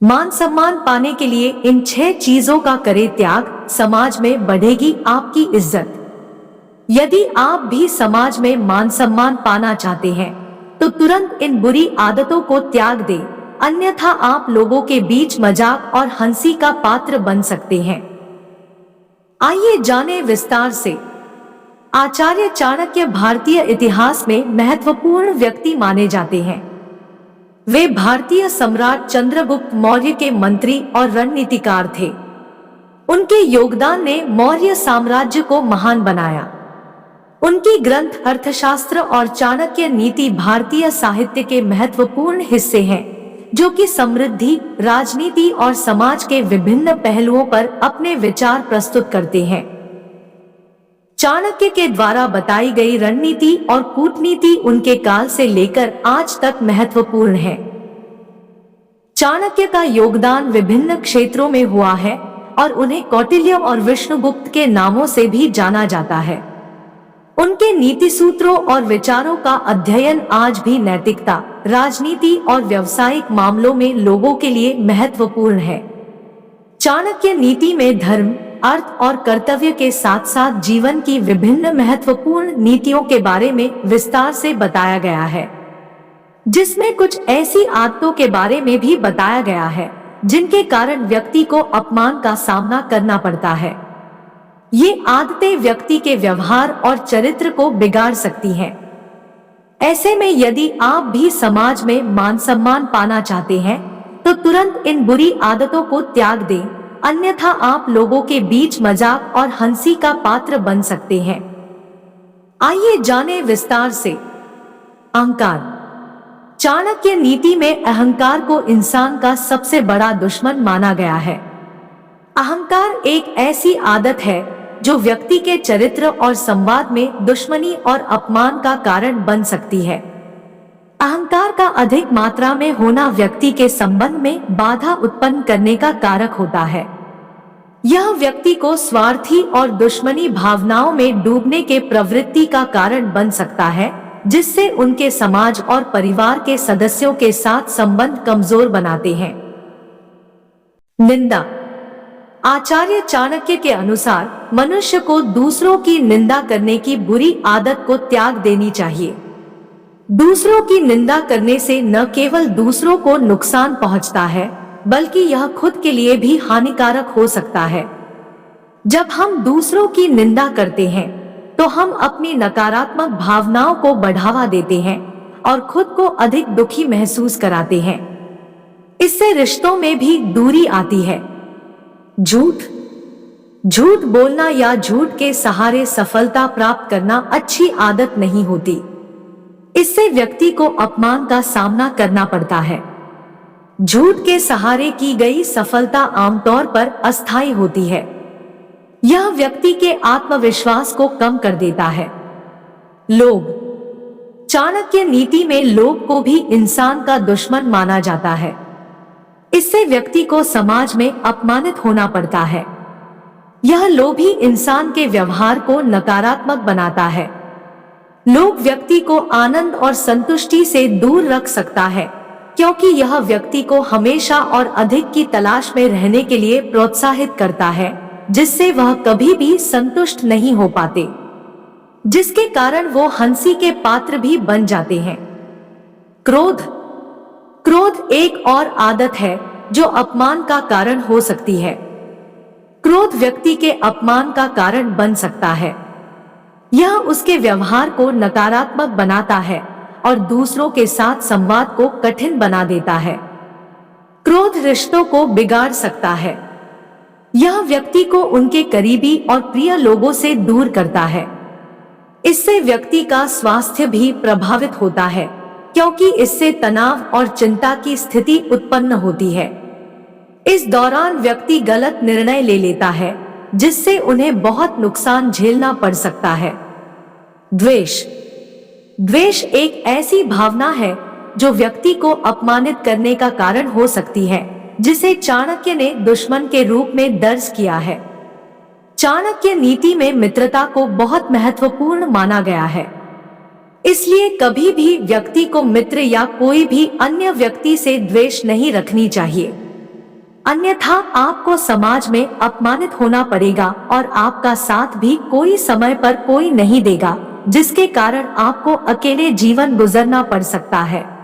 मान सम्मान पाने के लिए इन 6 चीजों का करे त्याग, समाज में बढ़ेगी आपकी इज्जत। यदि आप भी समाज में मान सम्मान पाना चाहते हैं तो तुरंत इन बुरी आदतों को त्याग दें, अन्यथा आप लोगों के बीच मजाक और हंसी का पात्र बन सकते हैं। आइए जानें विस्तार से। आचार्य चाणक्य भारतीय इतिहास में महत्वपूर्ण व्यक्ति माने जाते हैं। वे भारतीय सम्राट चंद्रगुप्त मौर्य के मंत्री और रणनीतिकार थे। उनके योगदान ने मौर्य साम्राज्य को महान बनाया। उनकी ग्रंथ अर्थशास्त्र और चाणक्य नीति भारतीय साहित्य के महत्वपूर्ण हिस्से हैं, जो कि समृद्धि, राजनीति और समाज के विभिन्न पहलुओं पर अपने विचार प्रस्तुत करते हैं। चाणक्य के द्वारा बताई गई रणनीति और कूटनीति उनके काल से लेकर आज तक महत्वपूर्ण है। चाणक्य का योगदान विभिन्न क्षेत्रों में हुआ है और उन्हें कौटिल्य और विष्णुगुप्त के नामों से भी जाना जाता है। उनके नीति सूत्रों और विचारों का अध्ययन आज भी नैतिकता, राजनीति और व्यावसायिक मामलों में लोगों के लिए महत्वपूर्ण है। चाणक्य नीति में धर्म, अर्थ और कर्तव्य के साथ साथ जीवन की विभिन्न महत्वपूर्ण नीतियों के बारे में विस्तार से बताया गया है, जिसमें कुछ ऐसी आदतों के बारे में भी बताया गया है जिनके कारण व्यक्ति को अपमान का सामना करना पड़ता है। ये आदतें व्यक्ति के व्यवहार और चरित्र को बिगाड़ सकती हैं। ऐसे में यदि आप भी समाज में मान सम्मान पाना चाहते हैं तो तुरंत इन बुरी आदतों को त्याग दें, अन्यथा आप लोगों के बीच मजाक और हंसी का पात्र बन सकते हैं। आइए जानें विस्तार से। अहंकार। चाणक्य नीति में अहंकार को इंसान का सबसे बड़ा दुश्मन माना गया है। अहंकार एक ऐसी आदत है जो व्यक्ति के चरित्र और संवाद में दुश्मनी और अपमान का कारण बन सकती है। अहंकार का अधिक मात्रा में होना व्यक्ति के संबंध में बाधा उत्पन्न करने का कारक होता है। यह व्यक्ति को स्वार्थी और दुश्मनी भावनाओं में डूबने के प्रवृत्ति का कारण बन सकता है, जिससे उनके समाज और परिवार के सदस्यों के साथ संबंध कमजोर बनाते हैं। निंदा। आचार्य चाणक्य के अनुसार मनुष्य को दूसरों की निंदा करने की बुरी आदत को त्याग देनी चाहिए। दूसरों की निंदा करने से न केवल दूसरों को नुकसान पहुंचता है, बल्कि यह खुद के लिए भी हानिकारक हो सकता है। जब हम दूसरों की निंदा करते हैं तो हम अपनी नकारात्मक भावनाओं को बढ़ावा देते हैं और खुद को अधिक दुखी महसूस कराते हैं। इससे रिश्तों में भी दूरी आती है। झूठ बोलना या झूठ के सहारे सफलता प्राप्त करना अच्छी आदत नहीं होती। इससे व्यक्ति को अपमान का सामना करना पड़ता है। झूठ के सहारे की गई सफलता आमतौर पर अस्थायी होती है। यह व्यक्ति के आत्मविश्वास को कम कर देता है। लोभ। चाणक्य नीति में लोभ को भी इंसान का दुश्मन माना जाता है। इससे व्यक्ति को समाज में अपमानित होना पड़ता है। यह लोभ ही इंसान के व्यवहार को नकारात्मक बनाता है। लोभ व्यक्ति को आनंद और संतुष्टि से दूर रख सकता है, क्योंकि यह व्यक्ति को हमेशा और अधिक की तलाश में रहने के लिए प्रोत्साहित करता है, जिससे वह कभी भी संतुष्ट नहीं हो पाते, जिसके कारण वो हंसी के पात्र भी बन जाते हैं। क्रोध एक और आदत है जो अपमान का कारण हो सकती है। क्रोध व्यक्ति के अपमान का कारण बन सकता है। यह उसके व्यवहार को नकारात्मक बनाता है और दूसरों के साथ संवाद को कठिन बना देता है। क्रोध रिश्तों को बिगाड़ सकता है। यह व्यक्ति को उनके करीबी और प्रिय लोगों से दूर करता है। इससे व्यक्ति का स्वास्थ्य भी प्रभावित होता है, क्योंकि इससे तनाव और चिंता की स्थिति उत्पन्न होती है। इस दौरान व्यक्ति गलत निर्णय ले लेता है, जिससे उन्हें बहुत नुकसान झेलना पड़ सकता है। द्वेष एक ऐसी भावना है जो व्यक्ति को अपमानित करने का कारण हो सकती है, जिसे चाणक्य ने दुश्मन के रूप में दर्ज किया है। चाणक्य नीति में मित्रता को बहुत महत्वपूर्ण माना गया है। इसलिए कभी भी व्यक्ति को मित्र या कोई भी अन्य व्यक्ति से द्वेष नहीं रखनी चाहिए। अन्यथा आपको समाज में अपमानित होना पड़ेगा और आपका साथ भी कोई समय पर कोई नहीं देगा, जिसके कारण आपको अकेले जीवन गुजरना पड़ सकता है।